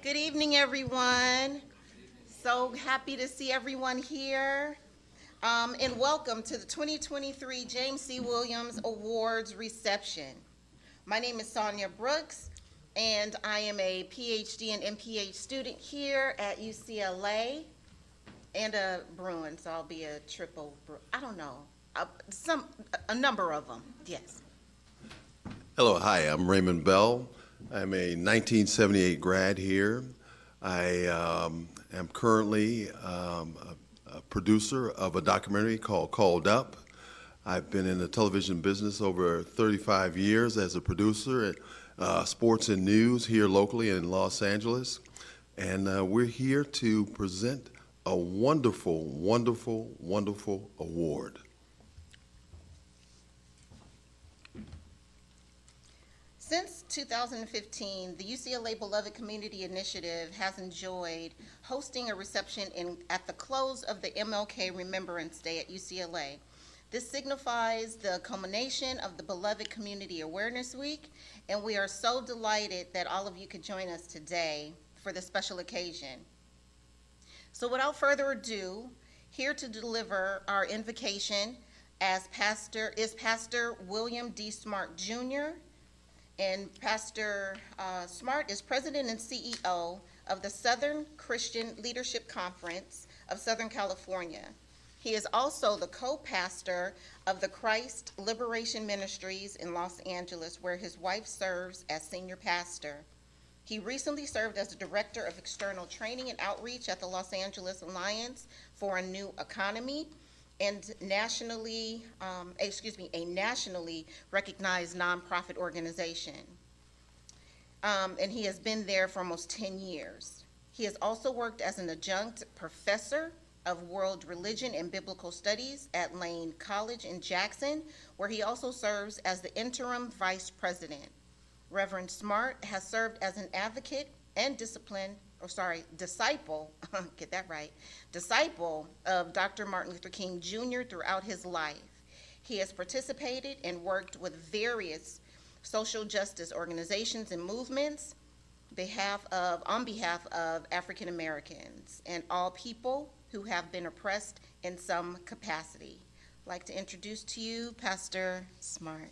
Good evening, everyone. So happy to see everyone here. And welcome to the 2023 James C. Williams Awards reception. My name is Sonia Brooks, and I am a PhD and MPH student here at UCLA and a Bruin, so I'll be a triple, I don't know, a number of them, yes. Hello, hi, I'm Raymond Bell. I'm a 1978 grad here. I am currently a producer of a documentary called Called Up. I've been in the television business over 35 years as a producer at sports and news here locally in Los Angeles. And we're here to present a wonderful, wonderful, wonderful award. Since 2015, the UCLA Beloved Community Initiative has enjoyed hosting a reception at the close of the MLK Remembrance Day at UCLA. This signifies the culmination of the Beloved Community Awareness Week, and we are so delighted that all of you could join us today for this special occasion. So without further ado, here to deliver our invocation is Pastor William D. Smart Jr., and Pastor Smart is President and CEO of the Southern Christian Leadership Conference of Southern California. He is also the co-pastor of the Christ Liberation Ministries in Los Angeles, where his wife serves as senior pastor. He recently served as the Director of External Training and Outreach at the Los Angeles Alliance for a New Economy, and a nationally recognized nonprofit organization. And he has been there for almost 10 years. He has also worked as an adjunct professor of world religion and biblical studies at Lane College in Jackson, where he also serves as the interim vice president. Reverend Smart has served as an advocate and disciple, get that right, disciple of Dr. Martin Luther King Jr. throughout his life. He has participated and worked with various social justice organizations and movements on behalf of African Americans and all people who have been oppressed in some capacity. I'd like to introduce to you Pastor Smart.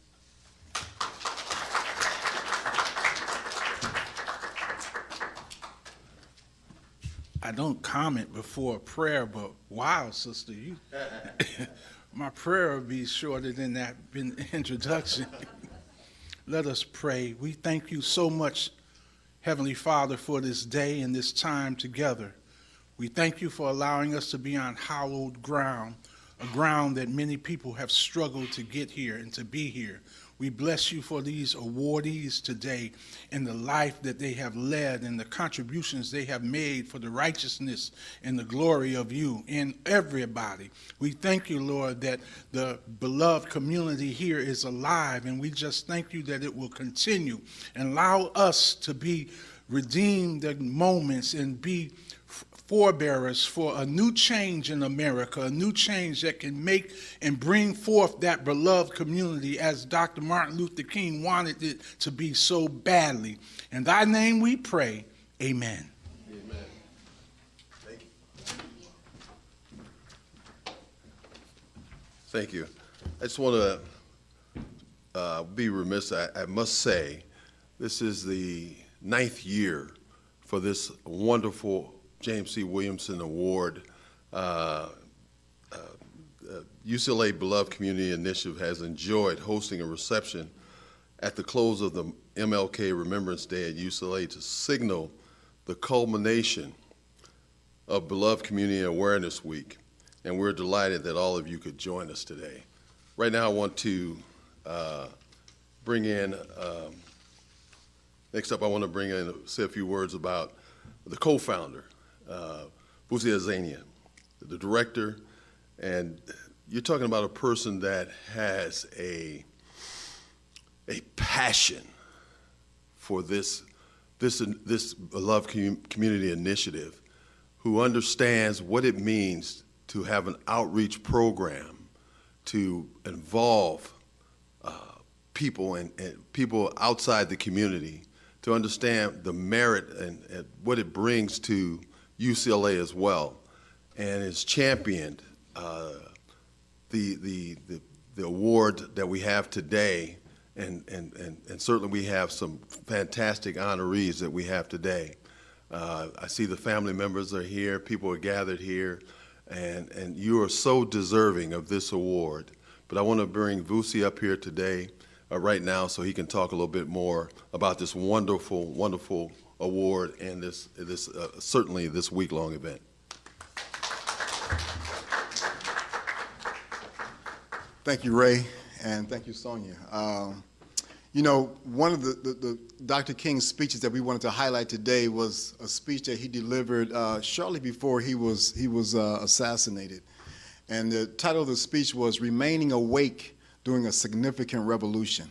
I don't comment before a prayer, but wow, sister, my prayer will be shorter than that introduction. Let us pray. We thank you so much, Heavenly Father, for this day and this time together. We thank you for allowing us to be on hallowed ground, a ground that many people have struggled to get here and to be here. We bless you for these awardees today and the life that they have led and the contributions they have made for the righteousness and the glory of you and everybody. We thank you, Lord, that the beloved community here is alive, and we just thank you that it will continue and allow us to be redeemed moments and be forebearers for a new change in America, a new change that can make and bring forth that beloved community as Dr. Martin Luther King wanted it to be so badly. In thy name we pray, amen. Amen. Thank you. Thank you. I just want to be remiss. I must say, this is the 9th year for this wonderful James C. Williamson Award. UCLA Beloved Community Initiative has enjoyed hosting a reception at the close of the MLK Remembrance Day at UCLA to signal the culmination of Beloved Community Awareness Week, and we're delighted that all of you could join us today. Right now I want to bring in, next up I want to bring in, say a few words about the co-founder, Buzia Zania, the director, and you're talking about a person that has a passion for this beloved community initiative, who understands what it means to have an outreach program to involve people and people outside the community to understand the merit and what it brings to UCLA as well, and has championed the award that we have today, and certainly we have some fantastic honorees that we have today. I see the family members are here, people are gathered here, and you are so deserving of this award. But I want to bring Vusi up here today, right now, so he can talk a little bit more about this wonderful, wonderful award and this certainly this week-long event. Thank you, Ray, and thank you, Sonia. You know, one of the Dr. King's speeches that we wanted to highlight today was a speech that he delivered shortly before he was assassinated. And the title of the speech was "Remaining Awake During a Significant Revolution."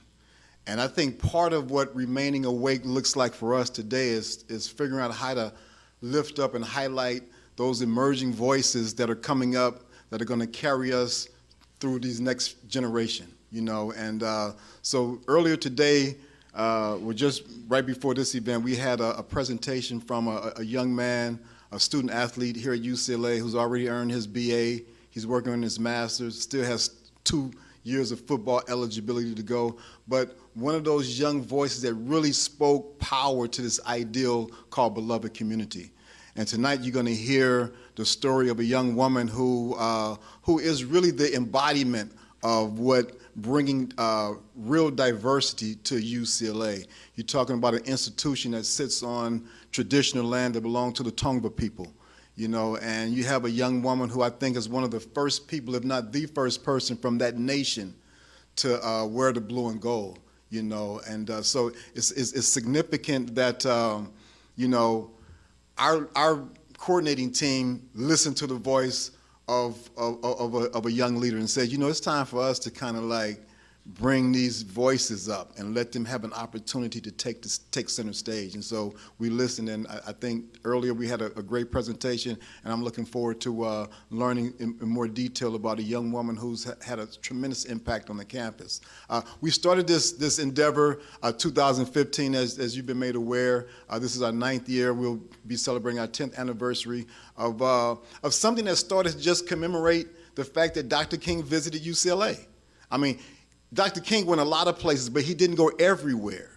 And I think part of what remaining awake looks like for us today is figuring out how to lift up and highlight those emerging voices that are coming up that are going to carry us through these next generation, you know. And so earlier today, we're just right before this event, we had a presentation from a young man, a student athlete here at UCLA who's already earned his BA. He's working on his master's, still has 2 years of football eligibility to go. But one of those young voices that really spoke power to this ideal called beloved community. And tonight you're going to hear the story of a young woman who is really the embodiment of what bringing real diversity to UCLA. You're talking about an institution that sits on traditional land that belonged to the Tongva people, you know, and you have a young woman who I think is one of the first people, if not the first person from that nation to wear the blue and gold, you know. And so it's significant that, you know, our coordinating team listened to the voice of a young leader and said, you know, it's time for us to kind of like bring these voices up and let them have an opportunity to take center stage. And so we listened, and I think earlier we had a great presentation, and I'm looking forward to learning in more detail about a young woman who's had a tremendous impact on the campus. We started this endeavor 2015, as you've been made aware. This is our 9th year. We'll be celebrating our 10th anniversary of something that started to just commemorate the fact that Dr. King visited UCLA. I mean, Dr. King went a lot of places, but he didn't go everywhere.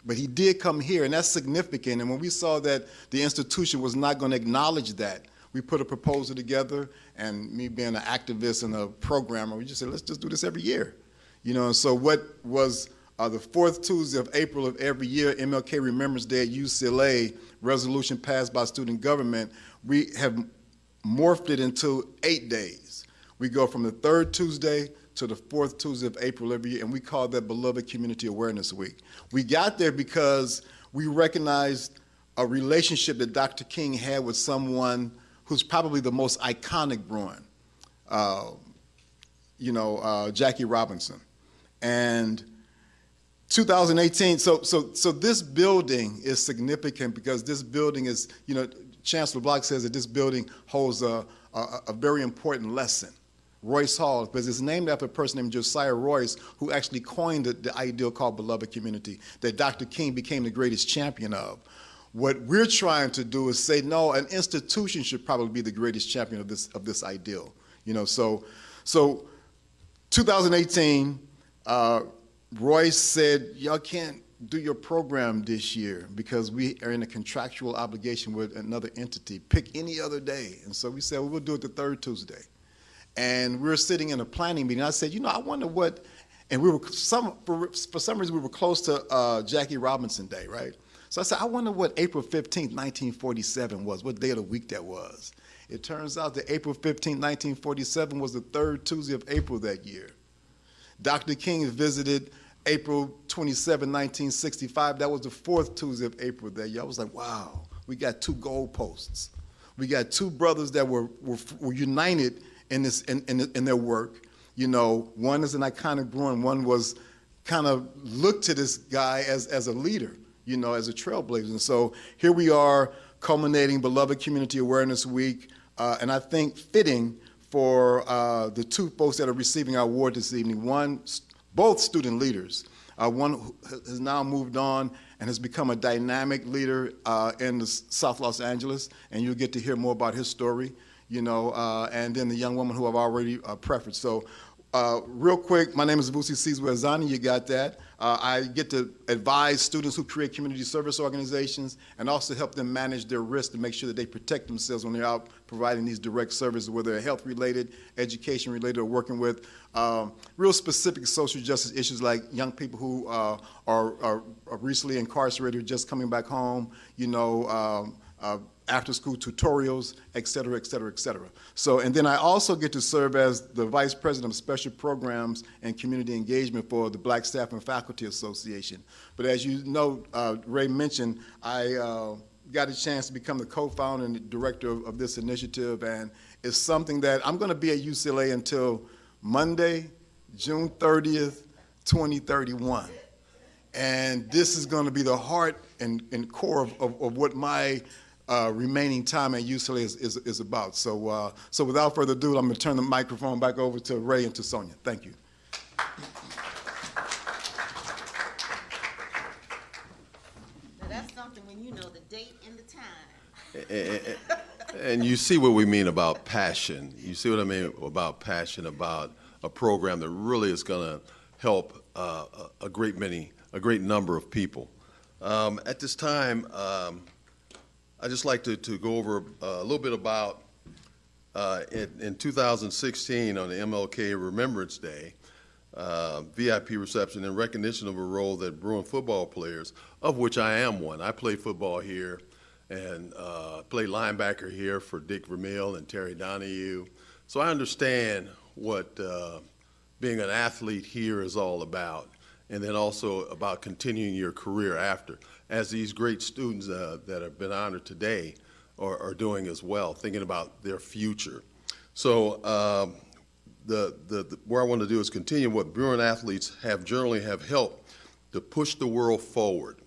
But he did come here, and that's significant. And when we saw that the institution was not going to acknowledge that, we put a proposal together, and me being an activist and a programmer, we just said, let's just do this every year. You know, and so what was the 4th Tuesday of April of every year, MLK Remembrance Day at UCLA, resolution passed by student government, we have morphed it into 8 days. We go from the 3rd Tuesday to the 4th Tuesday of April every year, and we call that Beloved Community Awareness Week. We got there because we recognized a relationship that Dr. King had with someone who's probably the most iconic Bruin, Jackie Robinson. And 2018, so this building is significant because this building is, you know, Chancellor Block says that this building holds a very important lesson. Royce Hall, because it's named after a person named Josiah Royce, who actually coined the ideal called beloved community, that Dr. King became the greatest champion of. What we're trying to do is say, no, an institution should probably be the greatest champion of this ideal. You know, so 2018, Royce said, y'all can't do your program this year because we are in a contractual obligation with another entity. Pick any other day. And so we said, well, we'll do it the 3rd Tuesday. And we were sitting in a planning meeting. I said, you know, I wonder what, and we were, for some reason, we were close to Jackie Robinson Day, right? So I said, I wonder what April 15th, 1947 was, what day of the week that was. It turns out that April 15th, 1947 was the 3rd Tuesday of April that year. Dr. King visited April 27, 1965. That was the 4th Tuesday of April that year. I was like, wow, we got 2 goalposts. We got 2 brothers that were united in their work. You know, one is an iconic Bruin, one was kind of looked to this guy as a leader, you know, as a trailblazer. And so here we are culminating Beloved Community Awareness Week, and I think fitting for the 2 folks that are receiving our award this evening. Both student leaders. one who has now moved on and has become a dynamic leader in South Los Angeles, and you'll get to hear more about his story, and then the young woman who I've already preferenced. So real quick, my name is Vusi Sizwe, you got that. I get to advise students who create community service organizations and also help them manage their risk to make sure that they protect themselves when they're out providing these direct services, whether they're health-related, education-related, or working with real specific social justice issues like young people who are recently incarcerated, just coming back home, after-school tutorials, et cetera, et cetera, et cetera. So, and then I also get to serve as the Vice President of Special Programs and Community Engagement for the Black Staff and Faculty Association. But as you know, Ray mentioned, I got a chance to become the co-founder and the director of this initiative, and it's something that I'm going to be at UCLA until Monday, June 30th, 2031. And this is going to be the heart and core of what my remaining time at UCLA is about. So, so without further ado, I'm going to turn the microphone back over to Ray and to Sonia. Thank you. Now that's something when you know the date and the time. And you see what we mean about passion. You see what I mean about passion, about a program that really is going to help a great number of people. At this time, I'd just like to go over a little bit about in 2016 on the MLK Remembrance Day, VIP reception in recognition of a role that Bruin football players, of which I am one. I played football here and played linebacker here for Dick Vermeil and Terry Donahue. So I understand what being an athlete here is all about, and then also about continuing your career after, as these great students that have been honored today are doing as well, thinking about their future. So where I want to do is continue what Bruin athletes have generally have helped to push the world forward,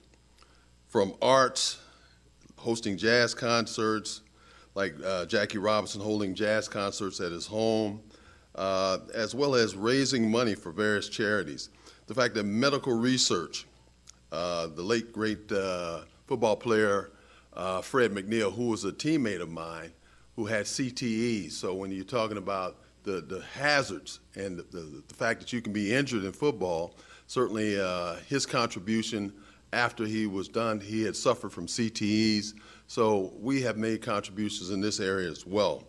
from arts, hosting jazz concerts, like Jackie Robinson holding jazz concerts at his home, as well as raising money for various charities. The fact that medical research, the late great football player Fred McNeil, who was a teammate of mine, who had CTE. So when you're talking about the hazards and the fact that you can be injured in football, certainly his contribution after he was done, he had suffered from CTEs. So we have made contributions in this area as well.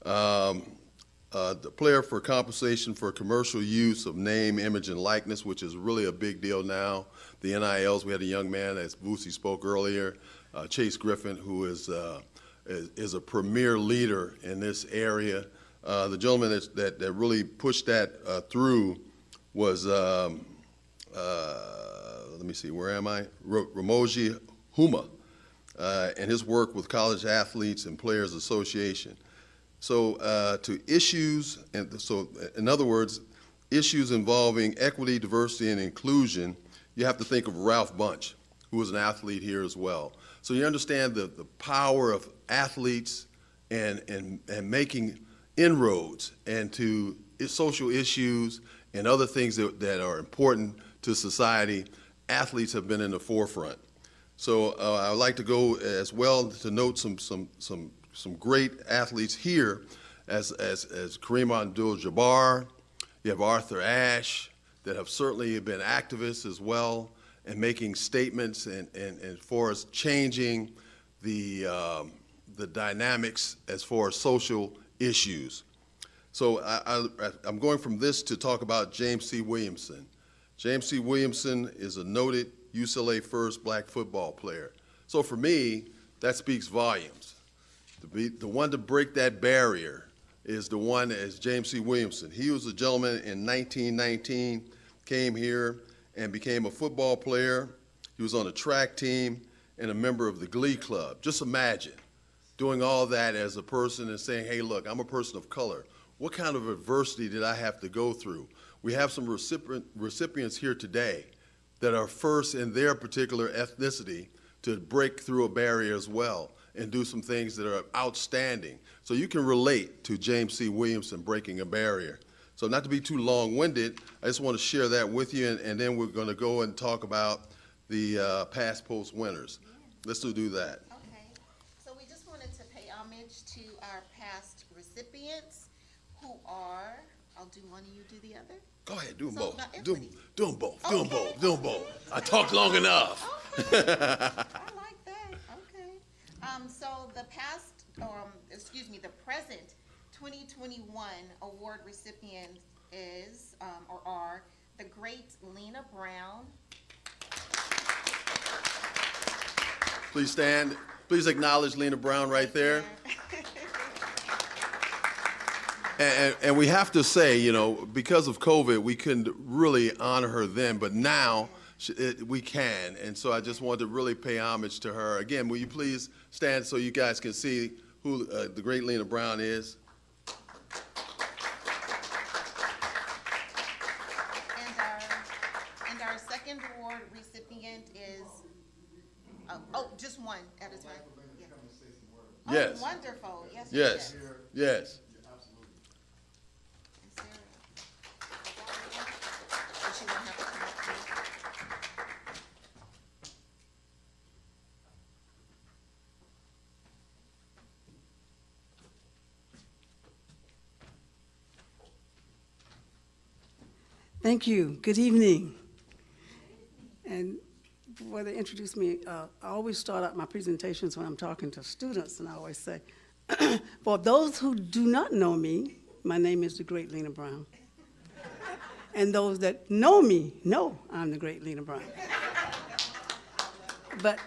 The player for compensation for commercial use of name, image, and likeness, which is really a big deal now. The NILs, we had a young man, as Vusi spoke earlier, Chase Griffin, who is a premier leader in this area. The gentleman that really pushed that through was, let me see, where am I? Ramoji Huma, and his work with College Athletes and Players Association. So to issues, and so in other words, issues involving equity, diversity, and inclusion, you have to think of Ralph Bunch, who was an athlete here as well. So you understand the power of athletes and making inroads into social issues and other things that are important to society. Athletes have been in the forefront. So I would like to go as well to note some great athletes here, as Kareem Abdul-Jabbar. You have Arthur Ashe, that have certainly been activists as well, and making statements and for us changing the dynamics as far as social issues. So I'm going from this to talk about James C. Williamson. James C. Williamson is a noted UCLA first black football player. So for me, that speaks volumes. The one to break that barrier is the one as James C. Williamson. He was a gentleman in 1919, came here and became a football player. He was on a track team and a member of the Glee Club. Just imagine doing all that as a person and saying, hey, look, I'm a person of color. What kind of adversity did I have to go through? We have some recipients here today that are first in their particular ethnicity to break through a barrier as well and do some things that are outstanding. So you can relate to James C. Williamson breaking a barrier. So not to be too long-winded, I just want to share that with you, and then we're going to go and talk about the past post winners. Let's do that. Okay, so we just wanted to pay homage to our past recipients who are, I'll do one and you do the other. Go ahead, do them So, both. now Do everybody- them both. Do them Okay. both. Do them both. I talked long enough. I like that, okay. So the past, the present 2021 award recipient is, or are, the great Lena Brown. Please stand. Please acknowledge Lena Brown right there. And we have to say, you know, because of COVID, we couldn't really honor her then, but now we can. And so I just wanted to really pay homage to her. Again, will you please stand so you guys can see who the great Lena Brown is? And our second award recipient is, just one at a time. Yeah. Yes. Oh, wonderful, yes, Yes. Yes. Is there or she won't have to come up, please? Thank you. Good evening. And before they introduce me, I always start out my presentations when I'm talking to students, and I always say, for those who do not know me, my name is the great Lena Brown. And those that know me know I'm the great Lena Brown. But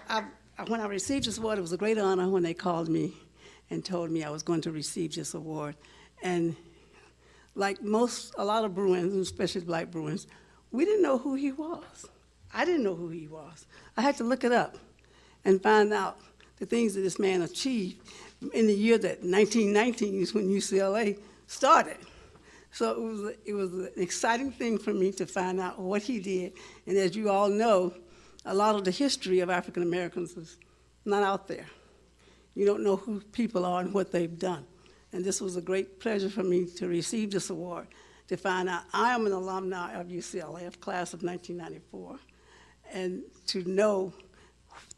when I received this award, it was a great honor when they called me and told me I was going to receive this award. And like a lot of Bruins, especially Black Bruins, we didn't know who he was. I didn't know who he was. I had to look it up and find out the things that this man achieved in the year that 1919 is when UCLA started. So it was an exciting thing for me to find out what he did. And as you all know, a lot of the history of African Americans is not out there. You don't know who people are and what they've done. And this was a great pleasure for me to receive this award, to find out I am an alumni of UCLA, of class of 1994, and to know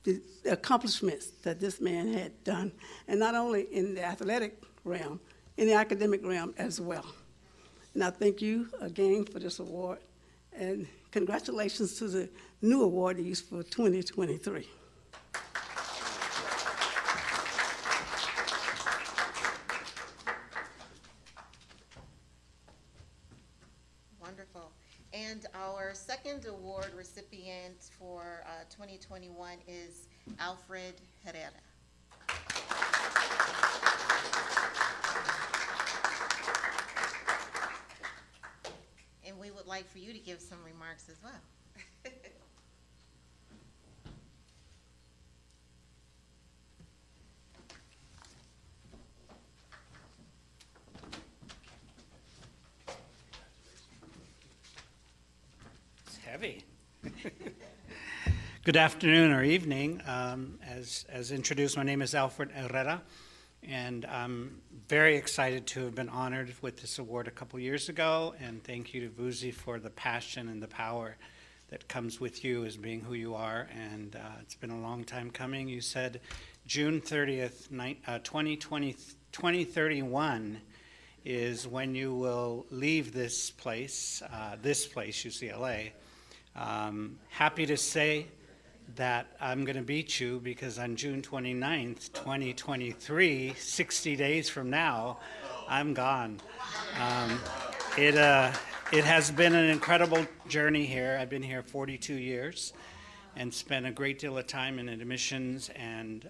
the accomplishments that this man had done, and not only in the athletic realm, in the academic realm as well. And I thank you again for this award, and congratulations to the new awardees for 2023. Wonderful. And our second award recipient for 2021 is Alfred Herrera. And we would like for you to give some remarks as well. It's heavy. Good afternoon or evening. As introduced, my name is Alfred Herrera, and I'm very excited to have been honored with this award a couple years ago, and thank you to Vuzi for the passion and the power that comes with you as being who you are, and it's been a long time coming. You said June 30th, 2031 is when you will leave this place, UCLA. Happy to say that I'm going to beat you, because on June 29th, 2023, 60 days from now, I'm gone. It has been an incredible journey here. I've been here 42 years and spent a great deal of time in admissions and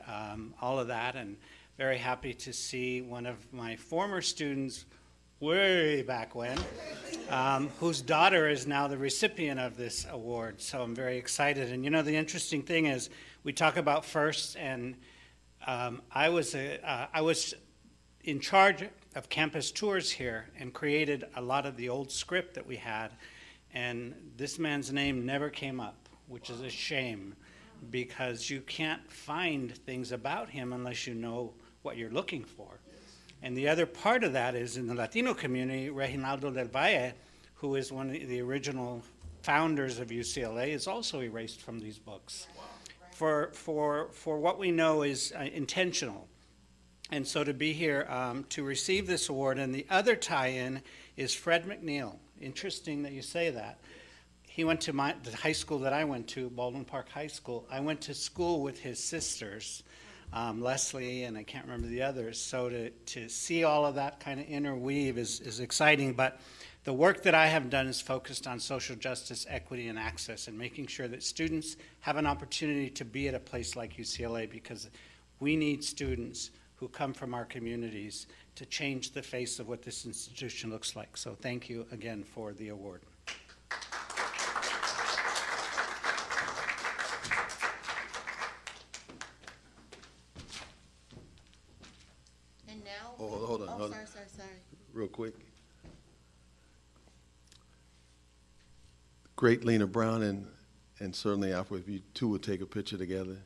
all of that, and very happy to see one of my former students way back when, whose daughter is now the recipient of this award. So I'm very excited. And you know, the interesting thing is, we talk about firsts, and I was in charge of campus tours here and created a lot of the old script that we had. And this man's name never came up, which is a shame, because you can't find things about him unless you know what you're looking for. And the other part of that is in the Latino community, Reginaldo del Valle, who is one of the original founders of UCLA, is also erased from these books. For what we know is intentional. And so to be here to receive this award, and the other tie-in is Fred McNeil. Interesting that you say that. He went to the high school that I went to, Baldwin Park High School. I went to school with his sisters, Leslie, and I can't remember the others. So to see all of that kind of interweave is exciting. But the work that I have done is focused on social justice, equity, and access, and making sure that students have an opportunity to be at a place like UCLA, because we need students who come from our communities to change the face of what this institution looks like. So thank you again for the award. And now. Oh, hold on, Oh, hold on. sorry. Real quick. Great Lena Brown and certainly Alfred, if you two would take a picture together.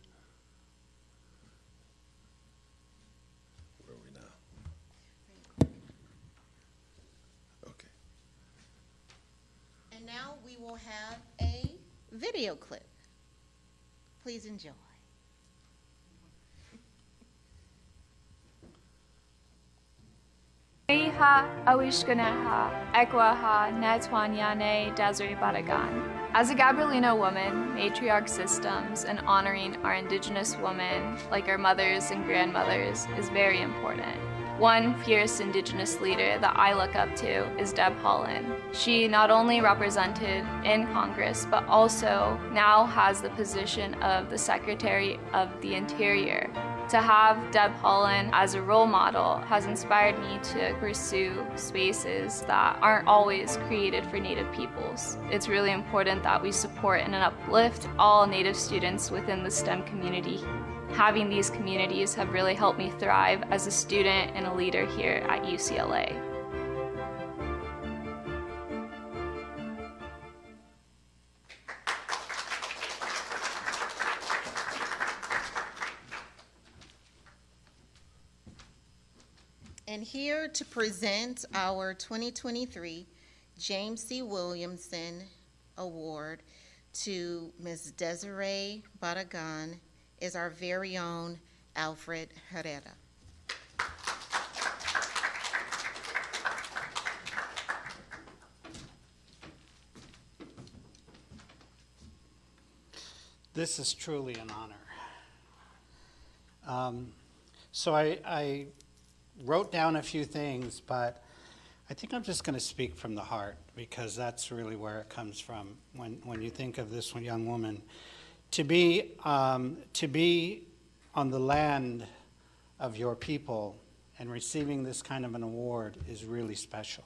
Where are we now? Okay. And now we will have a video clip. Please enjoy. Ha Awishkanaha Ekwaha Netwanyane Desiree Badagan. As a Gabrielino woman, matriarch systems and honoring our indigenous women, like our mothers and grandmothers, is very important. One fierce indigenous leader that I look up to is Deb Haaland. She not only represented in Congress, but also now has the position of the Secretary of the Interior. To have Deb Haaland as a role model has inspired me to pursue spaces that aren't always created for Native peoples. It's really important that we support and uplift all Native students within the STEM community. Having these communities have really helped me thrive as a student and a leader here at UCLA. And here to present our 2023 James C. Williamson Award to Ms. Desiree Badagan is our very own Alfred Herrera. This is truly an honor. So I wrote down a few things, but I think I'm just going to speak from the heart, because that's really where it comes from when you think of this young woman. To be on the land of your people and receiving this kind of an award is really special.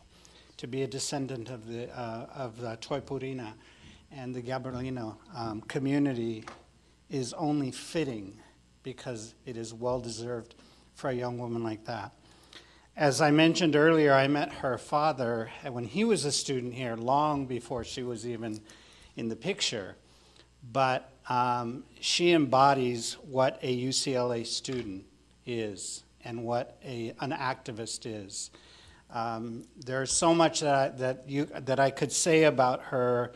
To be a descendant of the Toipurina and the Gabrielino community is only fitting, because it is well-deserved for a young woman like that. As I mentioned earlier, I met her father when he was a student here, long before she was even in the picture. But she embodies what a UCLA student is and what an activist is. There's so much that I could say about her.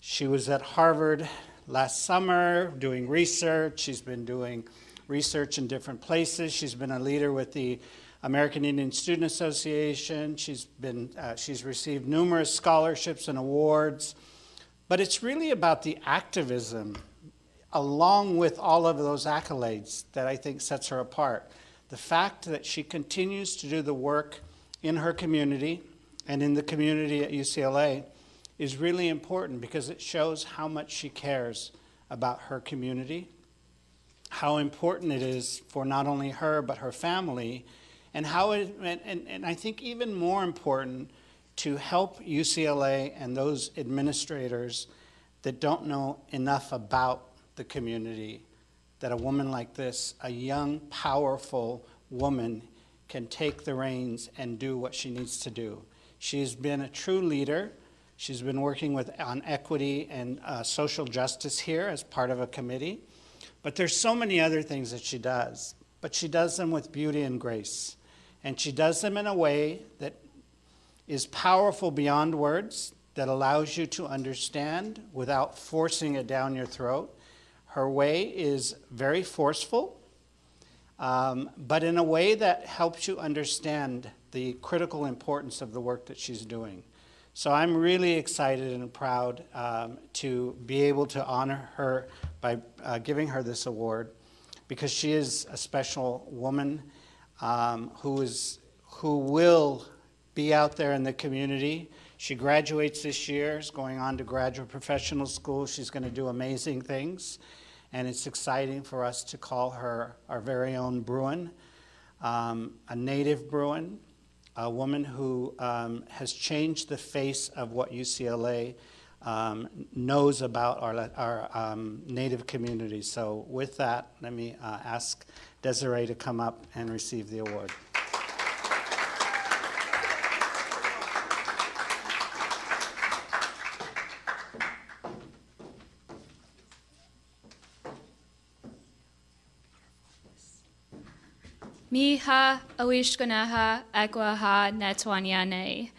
She was at Harvard last summer doing research. She's been doing research in different places. She's been a leader with the American Indian Student Association. She's received numerous scholarships and awards. But it's really about the activism, along with all of those accolades, that I think sets her apart. The fact that she continues to do the work in her community and in the community at UCLA is really important, because it shows how much she cares about her community, how important it is for not only her but her family, and I think even more important, to help UCLA and those administrators that don't know enough about the community, that a woman like this, a young, powerful woman, can take the reins and do what she needs to do. She's been a true leader. She's been working on equity and social justice here as part of a committee. But there's so many other things that she does, but she does them with beauty and grace. And she does them in a way that is powerful beyond words, that allows you to understand without forcing it down your throat. Her way is very forceful, but in a way that helps you understand the critical importance of the work that she's doing. So I'm really excited and proud to be able to honor her by giving her this award, because she is a special woman who will be out there in the community. She graduates this year, is going on to graduate professional school. She's going to do amazing things, and it's exciting for us to call her our very own Bruin, a native Bruin, a woman who has changed the face of what UCLA knows about our native community. So with that, let me ask Desiree to come up and receive the award. Miha awishkonaha ekwaha netwanyane.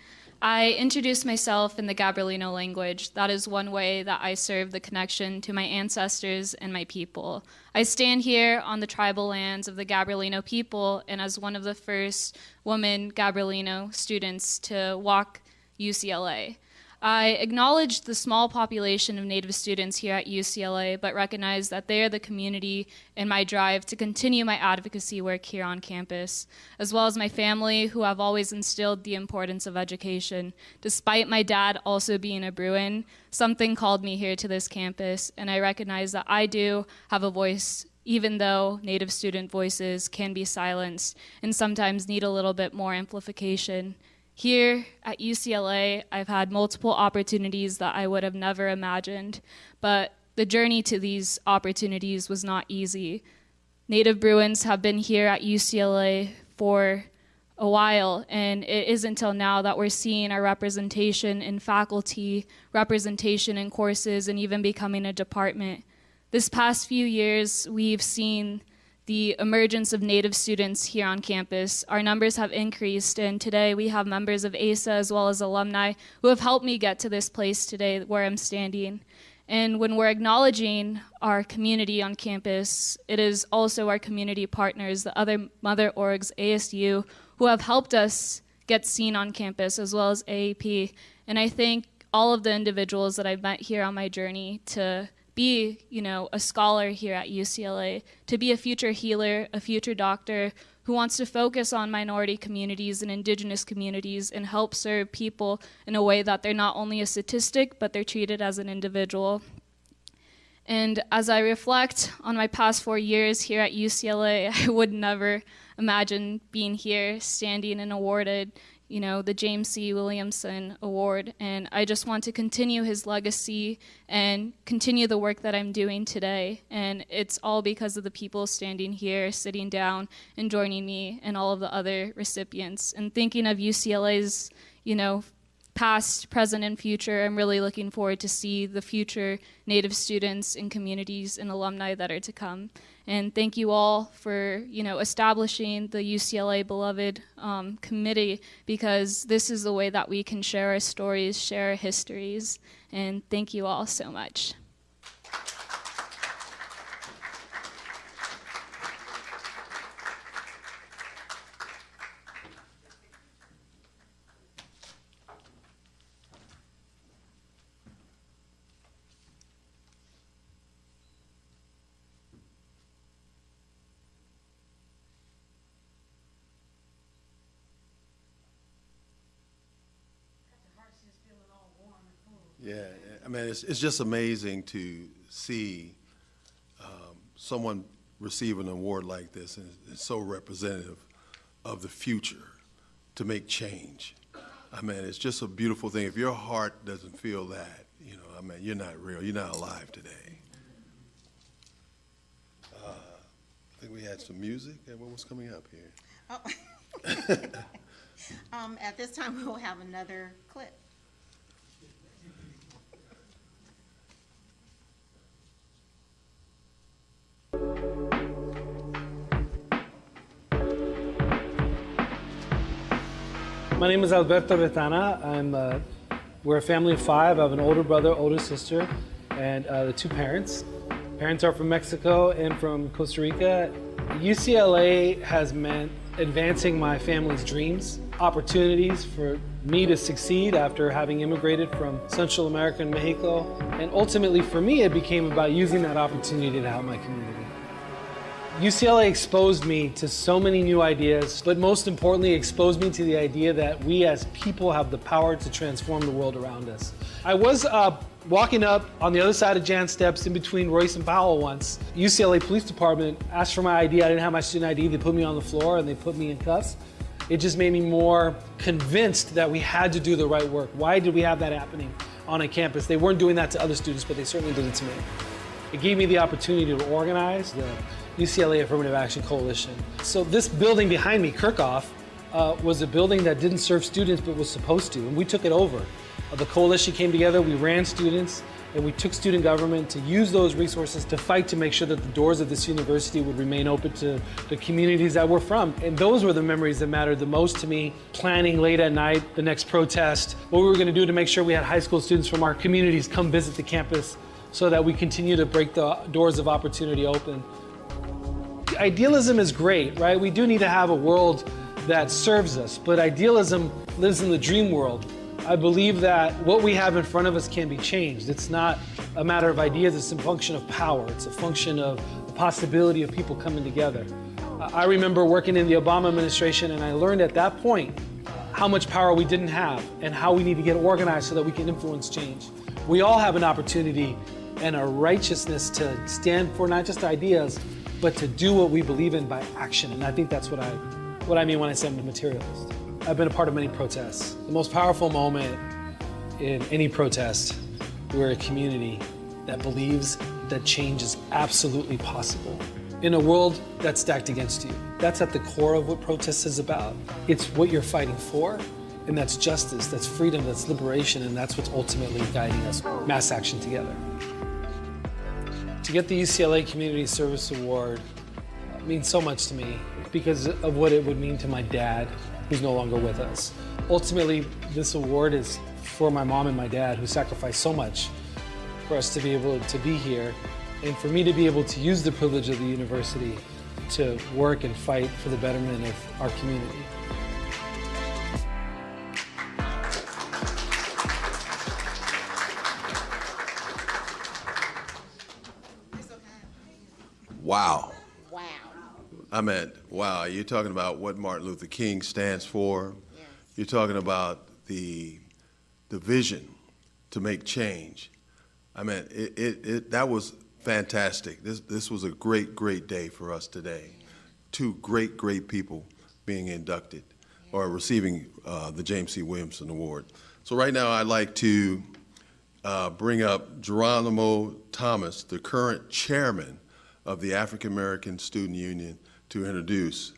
I introduce myself in the Gabrielino language. That is one way that I serve the connection to my ancestors and my people. I stand here on the tribal lands of the Gabrielino people, and as one of the first women Gabrielino students to walk UCLA. I acknowledge the small population of Native students here at UCLA, but recognize that they are the community in my drive to continue my advocacy work here on campus, as well as my family, who have always instilled the importance of education. Despite my dad also being a Bruin, something called me here to this campus, and I recognize that I do have a voice, even though Native student voices can be silenced and sometimes need a little bit more amplification. Here at UCLA, I've had multiple opportunities that I would have never imagined, but the journey to these opportunities was not easy. Native Bruins have been here at UCLA for a while, and it isn't until now that we're seeing our representation in faculty, representation in courses, and even becoming a department. This past few years, we've seen the emergence of Native students here on campus. Our numbers have increased, and today we have members of ASA as well as alumni who have helped me get to this place today where I'm standing. And when we're acknowledging our community on campus, it is also our community partners, the other mother orgs, ASU, who have helped us get seen on campus, as well as AAP. And I thank all of the individuals that I've met here on my journey to be, a scholar here at UCLA, to be a future healer, a future doctor who wants to focus on minority communities and indigenous communities and help serve people in a way that they're not only a statistic, but they're treated as an individual. And as I reflect on my past 4 years here at UCLA, I would never imagine being here, standing and awarded the James C. Williamson Award, and I just want to continue his legacy and continue the work that I'm doing today, and it's all because of the people standing here, sitting down, and joining me, and all of the other recipients. And thinking of UCLA's, past, present, and future, I'm really looking forward to see the future Native students and communities and alumni that are to come. And thank you all for, establishing the UCLA Beloved committee, because this is the way that we can share our stories, share our histories. And thank you all so much. Yeah, it's just amazing to see someone receive an award like this, and it's so representative of the future to make change. It's just a beautiful thing. If your heart doesn't feel that, you're not real, you're not alive today. I think we had some music, and what was coming up here? Oh. At this time, we'll have another clip. My name is Alberto Retana. We're a family of 5. I have an older brother, older sister, and the 2 parents. Parents are from Mexico and from Costa Rica. UCLA has meant advancing my family's dreams, opportunities for me to succeed after having immigrated from Central America and Mexico. And ultimately for me, it became about using that opportunity to help my community. UCLA exposed me to so many new ideas, but most importantly, exposed me to the idea that we as people have the power to transform the world around us. I was walking up on the other side of Jan steps in between Royce and Powell once. UCLA Police Department asked for my ID. I didn't have my student ID. They put me on the floor and they put me in cuffs. It just made me more convinced that we had to do the right work. Why did we have that happening on a campus? They weren't doing that to other students, but they certainly did it to me. It gave me the opportunity to organize the UCLA Affirmative Action Coalition. So this building behind me, Kirchhoff, was a building that didn't serve students but was supposed to, and we took it over. The coalition came together, we ran students, and we took student government to use those resources to fight to make sure that the doors of this university would remain open to the communities that we're from. And those were the memories that mattered the most to me, planning late at night, the next protest, what we were gonna do to make sure we had high school students from our communities come visit the campus so that we continue to break the doors of opportunity open. Idealism is great, right? We do need to have a world that serves us, but idealism lives in the dream world. I believe that what we have in front of us can be changed. It's not a matter of ideas, it's a function of power. It's a function of the possibility of people coming together. I remember working in the Obama administration, and I learned at that point how much power we didn't have and how we need to get organized so that we can influence change. We all have an opportunity and a righteousness to stand for not just ideas, but to do what we believe in by action. And I think that's what I mean when I say I'm a materialist. I've been a part of many protests. The most powerful moment in any protest, we're a community that believes that change is absolutely possible in a world that's stacked against you. That's at the core of what protest is about. It's what you're fighting for, and that's justice, that's freedom, that's liberation, and that's what's ultimately guiding us. Mass action together. To get the UCLA Community Service Award means so much to me because of what it would mean to my dad, who's no longer with us. Ultimately, this award is for my mom and my dad, who sacrificed so much for us to be able to be here, and for me to be able to use the privilege of the university to work and fight for the betterment of our community. Wow. Wow. I meant, wow, you're talking about what Martin Luther King stands for. Yes. You're talking about the vision to make change. I mean, that was fantastic. This was a great day for us today. 2 great people being inducted or receiving the James C. Williamson Award. So right now I'd like to bring up Geronimo Thomas, the current chairman of the African American Student Union, to introduce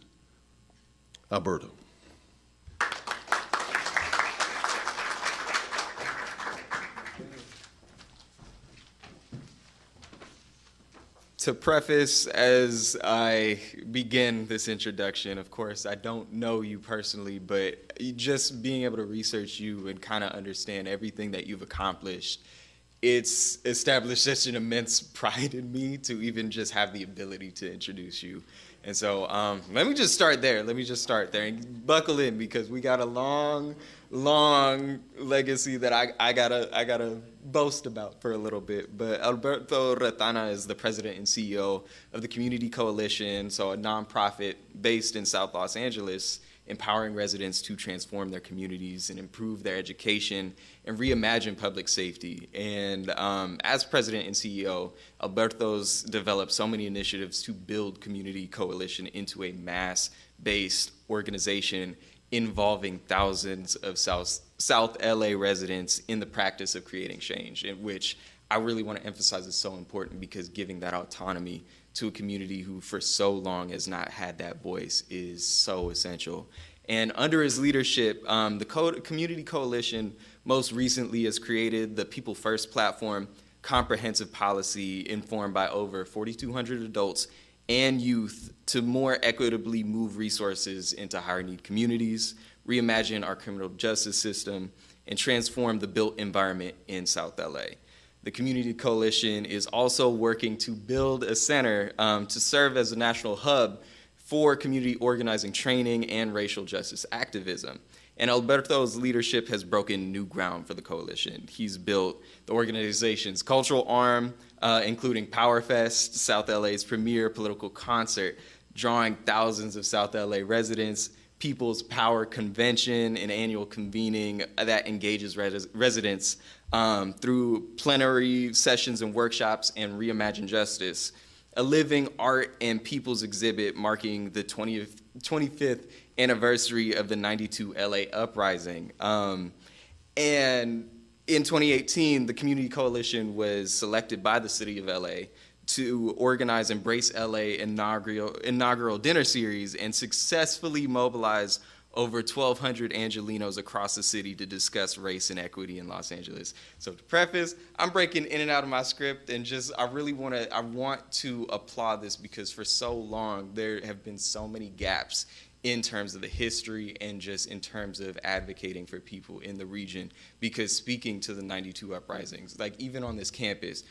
Alberto. To preface, as I begin this introduction, of course, I don't know you personally, but just being able to research you and kind of understand everything that you've accomplished, it's established such an immense pride in me to even just have the ability to introduce you. And so let me just start there. And buckle in, because we got a long legacy that I gotta boast about for a little bit. But Alberto Retana is the president and CEO of the Community Coalition, so a nonprofit based in South Los Angeles, empowering residents to transform their communities and improve their education and reimagine public safety. And as president and CEO, Alberto's developed so many initiatives to build Community Coalition into a mass-based organization involving thousands of South LA residents in the practice of creating change, in which I really want to emphasize is so important, because giving that autonomy to a community who for so long has not had that voice is so essential. And under his leadership, the Community Coalition most recently has created the People First platform, comprehensive policy informed by over 4,200 adults and youth to more equitably move resources into higher need communities, reimagine our criminal justice system, and transform the built environment in South LA. The Community Coalition is also working to build a center to serve as a national hub for community organizing training and racial justice activism. And Alberto's leadership has broken new ground for the coalition. He's built the organization's cultural arm, including PowerFest, South LA's premier political concert, drawing thousands of South LA residents, People's Power Convention, an annual convening that engages residents through plenary sessions and workshops, and Reimagine Justice, a living art and people's exhibit marking the 25th anniversary of the '92 LA uprising. And in 2018, the Community Coalition was selected by the city of LA to organize Embrace LA inaugural dinner series and successfully mobilize over 1,200 Angelinos across the city to discuss race and equity in Los Angeles. So to preface, I'm breaking in and out of my script, and I want to applaud this because for so long there have been so many gaps in terms of the history and just in terms of advocating for people in the region. Because speaking to the '92 uprisings, like even on this campus,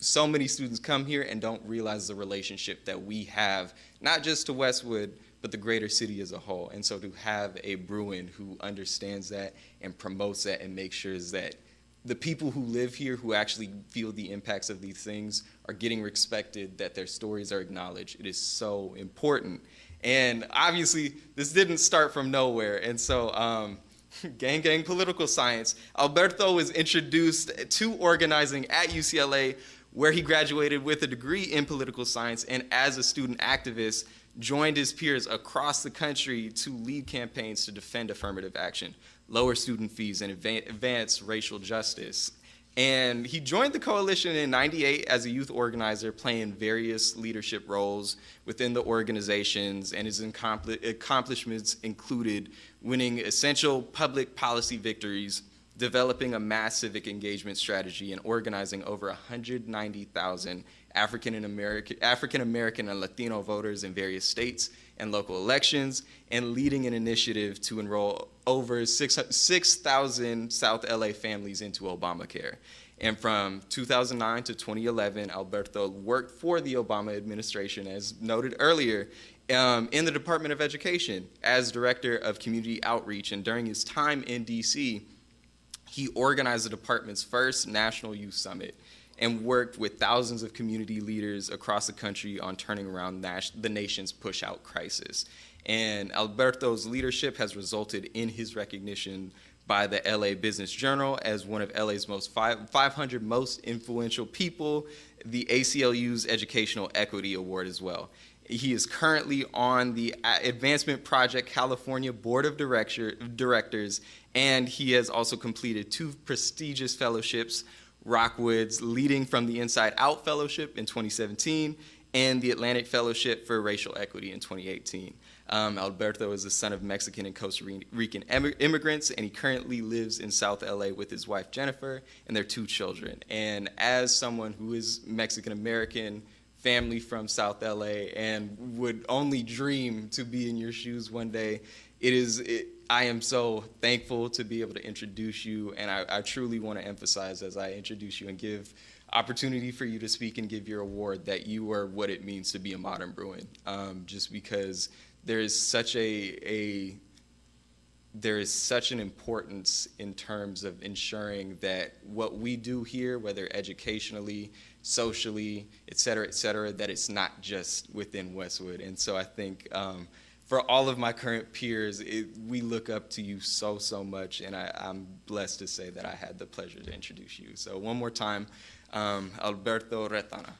so many students come here and don't realize the relationship that we have, not just to Westwood, but the greater city as a whole. And so to have a Bruin who understands that and promotes that and makes sure that the people who live here who actually feel the impacts of these things are getting respected, that their stories are acknowledged, it is so important. And obviously, this didn't start from nowhere. And so, gang political science, Alberto was introduced to organizing at UCLA, where he graduated with a degree in political science, and as a student activist, joined his peers across the country to lead campaigns to defend affirmative action, lower student fees, and advance racial justice. And he joined the coalition in '98 as a youth organizer, playing various leadership roles within the organizations, and his accomplishments included winning essential public policy victories, developing a mass civic engagement strategy, and organizing over 190,000 African American and Latino voters in various states and local elections, and leading an initiative to enroll over 6,000 South LA families into Obamacare. And from 2009 to 2011, Alberto worked for the Obama administration, as noted earlier, in the Department of Education as Director of Community Outreach. And during his time in DC, he organized the department's first National Youth Summit and worked with thousands of community leaders across the country on turning around the nation's push-out crisis. And Alberto's leadership has resulted in his recognition by the LA Business Journal as one of LA's 500 most influential people, the ACLU's Educational Equity Award as well. He is currently on the Advancement Project California Board of Directors, and he has also completed 2 prestigious fellowships, Rockwood's Leading from the Inside Out Fellowship in 2017 and the Atlantic Fellowship for Racial Equity in 2018. Alberto is the son of Mexican and Costa Rican immigrants, and he currently lives in South LA with his wife Jennifer and their 2 children. And as someone who is Mexican American, family from South LA, and would only dream to be in your shoes one day, I am so thankful to be able to introduce you, and I truly want to emphasize as I introduce you and give opportunity for you to speak and give your award that you are what it means to be a modern Bruin, just because there is such an importance in terms of ensuring that what we do here, whether educationally, socially, et cetera, that it's not just within Westwood. And so I think for all of my current peers, we look up to you so much, and I'm blessed to say that I had the pleasure to introduce you. So one more time, Alberto Retana.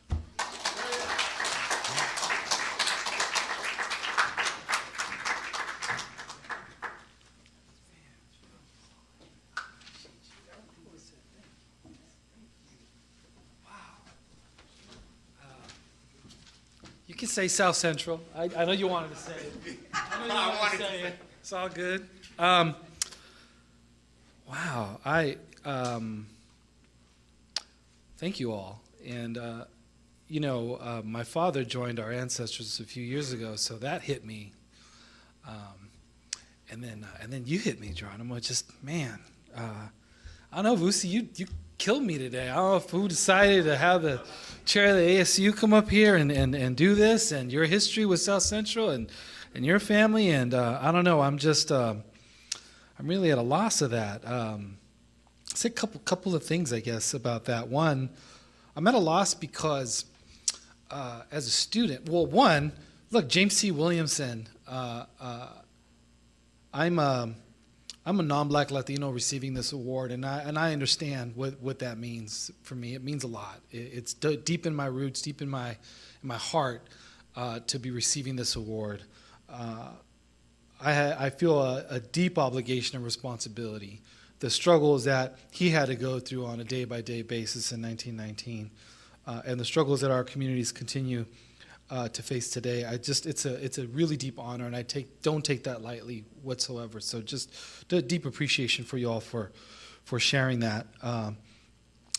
You can say South Central. I know you wanted to say it. I know you wanted to say it. It's all good. Wow. Thank you all. And my father joined our ancestors a few years ago, so that hit me. And then you hit me, Geronimo. Just, man, I don't know, Vusi, you killed me today. I don't know who decided to have the chair of the ASU come up here and do this, and your history with South Central and your family, and I don't know, I'm just, I'm really at a loss of that. Say a couple of things, I guess, about that. One, I'm at a loss because as a student, well, one, look, James C. Williamson, I'm a non-black Latino receiving this award, and I understand what that means for me. It means a lot. It's deep in my roots, deep in my heart to be receiving this award. I feel a deep obligation and responsibility. The struggles that he had to go through on a day-by-day basis in 1919, and the struggles that our communities continue to face today. It's a really deep honor, and I don't take that lightly whatsoever. So just a deep appreciation for you all for sharing that.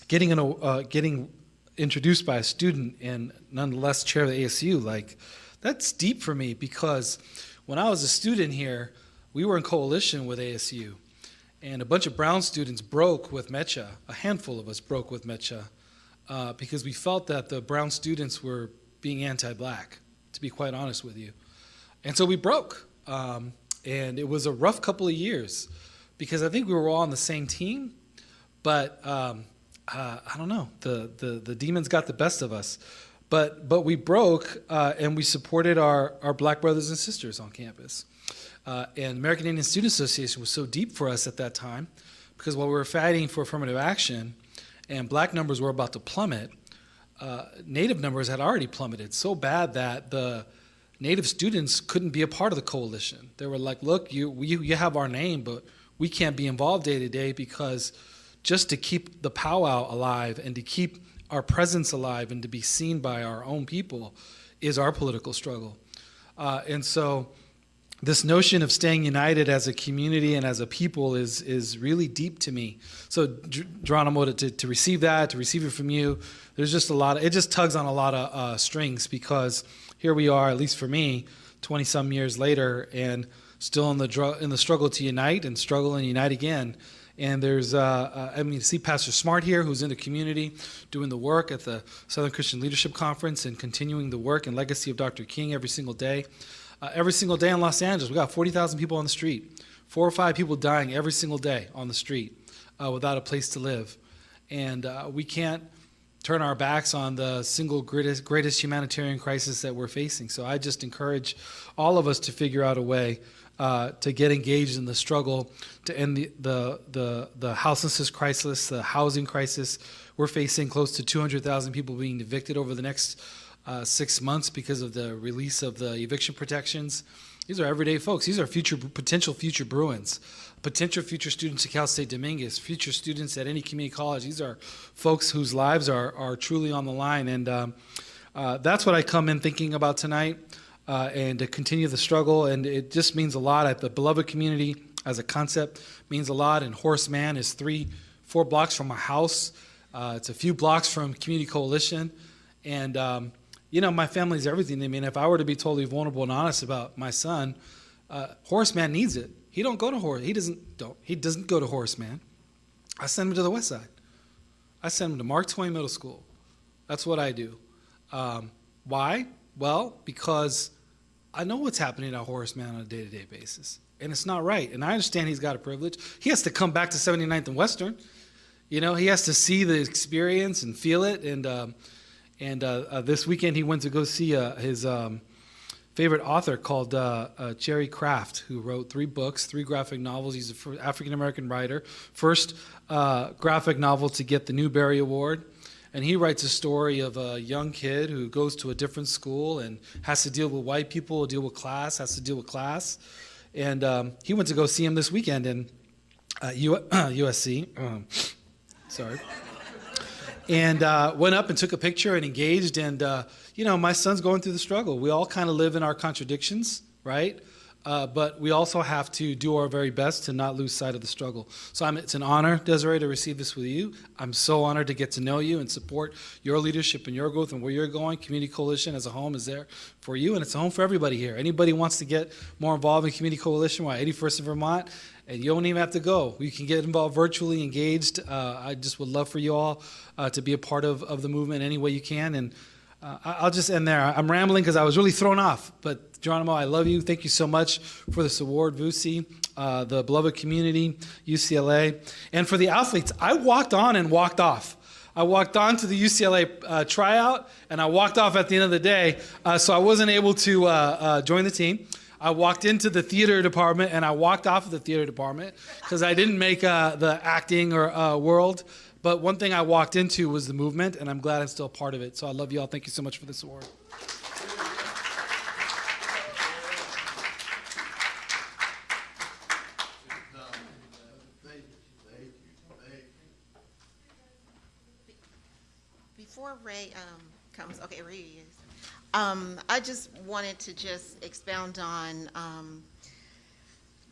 Getting introduced by a student and nonetheless chair of the ASU, like, that's deep for me, because when I was a student here, we were in coalition with ASU, and a bunch of Brown students broke with MECHA. A handful of us broke with MECHA because we felt that the Brown students were being anti-black, to be quite honest with you. And so we broke. And it was a rough couple of years because I think we were all on the same team, but I don't know, the demons got the best of us. But we broke and we supported our black brothers and sisters on campus. And American Indian Student Association was so deep for us at that time because while we were fighting for affirmative action and black numbers were about to plummet, Native numbers had already plummeted so bad that the Native students couldn't be a part of the coalition. They were like, look, you have our name, but we can't be involved day to day because just to keep the powwow alive and to keep our presence alive and to be seen by our own people is our political struggle. And so this notion of staying united as a community and as a people is really deep to me. So Geronimo, to receive that, to receive it from you, there's just it just tugs on a lot of strings, because here we are, at least for me, 20-some years later, and still in the struggle to unite and struggle and unite again. And there's, see Pastor Smart here, who's in the community, doing the work at the Southern Christian Leadership Conference and continuing the work and legacy of Dr. King every single day. Every single day in Los Angeles, we got 40,000 people on the street, 4 or 5 people dying every single day on the street without a place to live. And we can't turn our backs on the single greatest humanitarian crisis that we're facing. So I just encourage all of us to figure out a way to get engaged in the struggle to end the houselessness crisis, the housing crisis. We're facing close to 200,000 people being evicted over the next 6 months because of the release of the eviction protections. These are everyday folks. These are potential future Bruins, potential future students at Cal State Dominguez, future students at any community college. These are folks whose lives are truly on the line. And that's what I come in thinking about tonight, and to continue the struggle. And it just means a lot. At the beloved community as a concept means a lot. And Horace Mann is 3-4 blocks from my house. It's a few blocks from Community Coalition. And my family's everything to me. And if I were to be totally vulnerable and honest about my son, Horace Mann needs it. He don't go to Horace. He doesn't go to Horace Mann. I send him to the West Side. I send him to Mark Twain Middle School. That's what I do. Why? Well, because I know what's happening at Horace Mann on a day-to-day basis, and it's not right. And I understand he's got a privilege. He has to come back to 79th and Western. He has to see the experience and feel it. And this weekend he went to go see his favorite author called Jerry Craft, who wrote 3 books, 3 graphic novels. He's an African-American writer, first graphic novel to get the Newbery Award. And he writes a story of a young kid who goes to a different school and has to deal with white people, deal with class, has to deal with class. And he went to go see him this weekend in USC. Sorry. And went up and took a picture and engaged. And, my son's going through the struggle. We all kind of live in our contradictions, right? but we also have to do our very best to not lose sight of the struggle. So it's an honor, Desiree, to receive this with you. I'm so honored to get to know you and support your leadership and your growth and where you're going. Community Coalition as a home is there for you, and it's a home for everybody here. Anybody wants to get more involved in Community Coalition, we're at 81st in Vermont, and you don't even have to go. You can get involved virtually, engaged. I just would love for you all to be a part of the movement any way you can. And I'll just end there. I'm rambling because I was really thrown off. But Geronimo, I love you. Thank you so much for this award, Vusi, the beloved community, UCLA. And for the athletes, I walked on and walked off. I walked on to the UCLA tryout, and I walked off at the end of the day, so I wasn't able to join the team. I walked into the theater department, and I walked off of the theater department because I didn't make the acting or world. But one thing I walked into was the movement, and I'm glad I'm still a part of it. So I love you all. Thank you so much for this award. Before Ray comes, okay, Ray is. I just wanted to just expound on,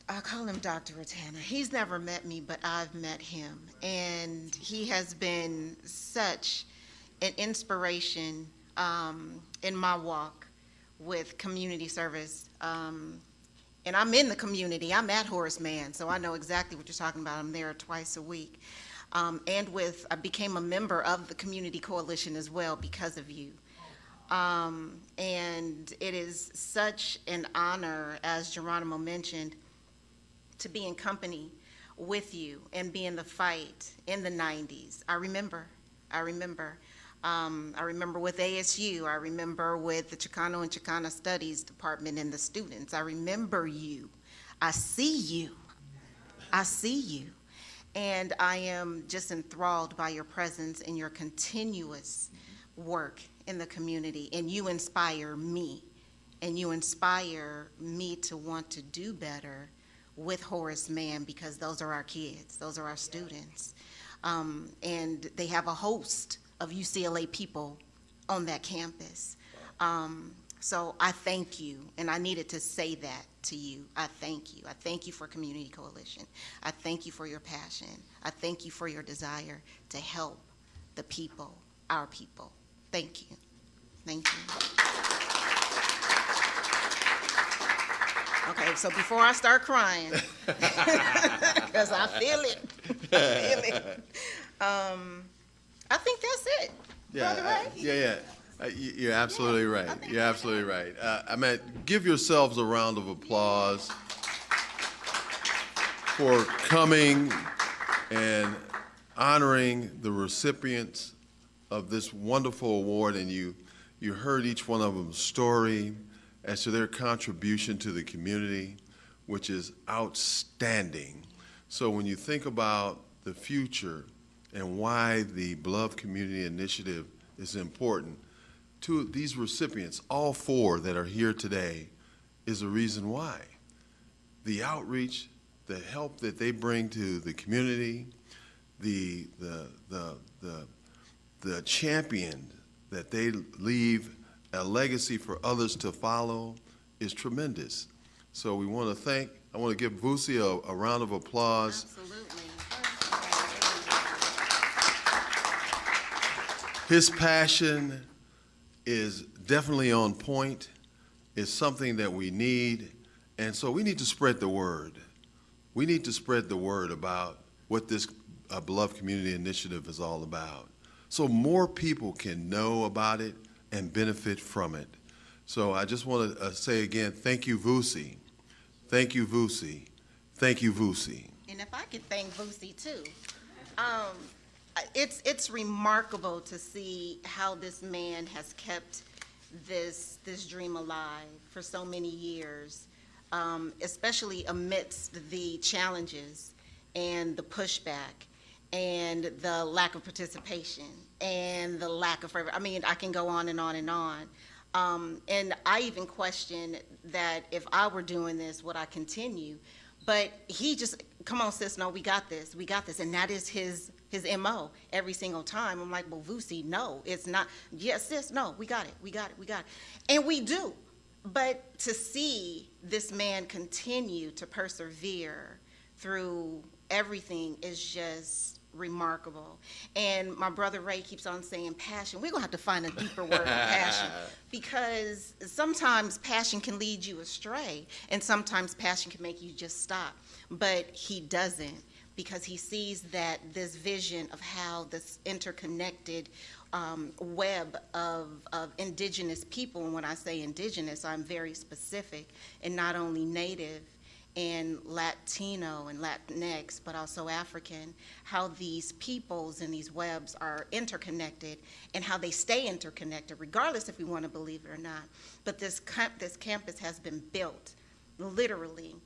I call him Dr. Ratana. He's never met me, but I've met him. And he has been such an inspiration in my walk with community service. And I'm in the community. I'm at Horace Mann, so I know exactly what you're talking about. I'm there twice a week. I became a member of the Community Coalition as well because of you. And it is such an honor, as Geronimo mentioned, to be in company with you and be in the fight in the 90s. I remember with ASU. I remember with the Chicano and Chicana Studies Department and the students. I remember you. I see you. And I am just enthralled by your presence and your continuous work in the community. And you inspire me. And you inspire me to want to do better with Horace Mann, because those are our kids. Those are our students. And they have a host of UCLA people on that campus. So I thank you, and I needed to say that to you. I thank you. I thank you for Community Coalition. I thank you for your passion. I thank you for your desire to help the people, our people. Thank you. Thank you. Okay, so before I start crying, because I feel it, I think that's it. Brother Ray? You're absolutely right. You're absolutely right. Give yourselves a round of applause for coming and honoring the recipients of this wonderful award. And you heard each one of them's story as to their contribution to the community, which is outstanding. So when you think about the future and why the Beloved Community Initiative is important, to these recipients, all four that are here today, is a reason why. The outreach, the help that they bring to the community, the champion that they leave a legacy for others to follow is tremendous. So I want to give Vusi a round of applause. Absolutely. His passion is definitely on point. It's something that we need, and so we need to spread the word. We need to spread the word about what this Beloved Community Initiative is all about, so more people can know about it and benefit from it. So I just want to say again, thank you, Vusi. Thank you, Vusi. Thank you, Vusi. And if I could thank Vusi too. It's remarkable to see how this man has kept this dream alive for so many years, especially amidst the challenges and the pushback and the lack of participation and the lack of, I can go on and on and on. And I even question that if I were doing this, would I continue? But he just, come on, sis, no, we got this. And that is his MO every single time. I'm like, well, Vusi, no, it's not. Yes, sis, no, we got it. And we do. But to see this man continue to persevere through everything is just remarkable. And my brother Ray keeps on saying passion. We're going to have to find a deeper word for passion, because sometimes passion can lead you astray, and sometimes passion can make you just stop. But he doesn't, because he sees that this vision of how this interconnected web of indigenous people, and when I say indigenous, I'm very specific, and not only Native and Latino and Latinx, but also African, how these peoples and these webs are interconnected and how they stay interconnected, regardless if we want to believe it or not. But this campus has been built literally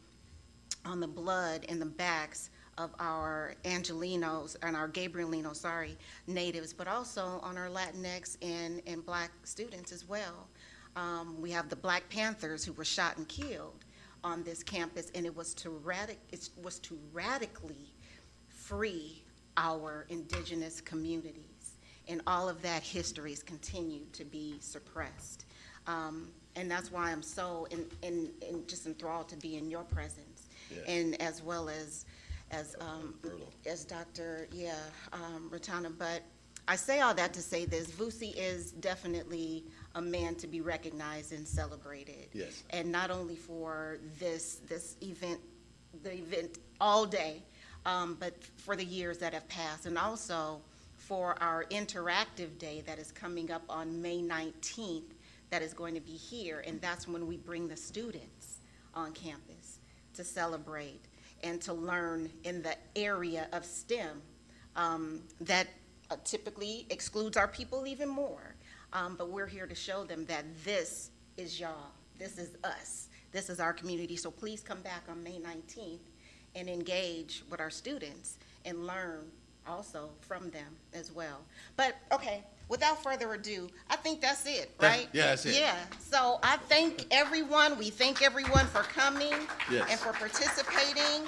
on the blood and the backs of our Angelinos and our Gabrielinos, natives, but also on our Latinx and Black students as well. We have the Black Panthers who were shot and killed on this campus, and it was to radically free our indigenous communities. And all of that history has continued to be suppressed. And that's why I'm so just enthralled to be in your presence, yes. And as well as Dr. Ratana. But I say all that to say this: Vusi is definitely a man to be recognized and celebrated. Yes. And not only for this event, the event all day, but for the years that have passed, and also for our interactive day that is coming up on May 19th, that is going to be here, and that's when we bring the students on campus to celebrate and to learn in the area of STEM that typically excludes our people even more. But we're here to show them that this is y'all, this is us, this is our community. So please come back on May 19th and engage with our students and learn also from them as well. But okay, without further ado, I think that's it, right? Yeah, that's it. Yeah, so I thank everyone. We thank everyone for coming, yes, and for participating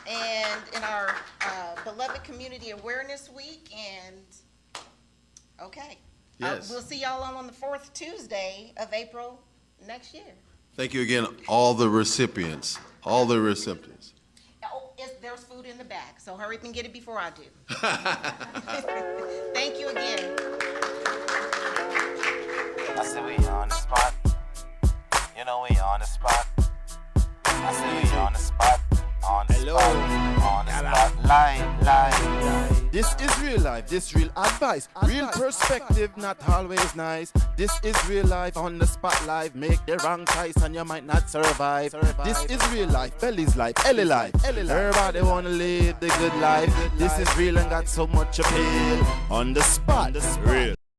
and in our beloved Community Awareness Week. And okay, yes, we'll see y'all on the 4th Tuesday of April next year. Thank you again, all the recipients, all the recipients. Oh, there's food in the back, so hurry up and get it before I do. Thank you again. I said we on the spot. You know we on the spot. I said we on the spot. On the spot. On the spot. Lie. This is real life, this real advice. Real perspective, not always nice. This is real life, on the spot live. Make the wrong choice and you might not survive. This is real life, Belly's life, Ellie life. Everybody wanna live the good life. This is real and got so much appeal. On the spot, real.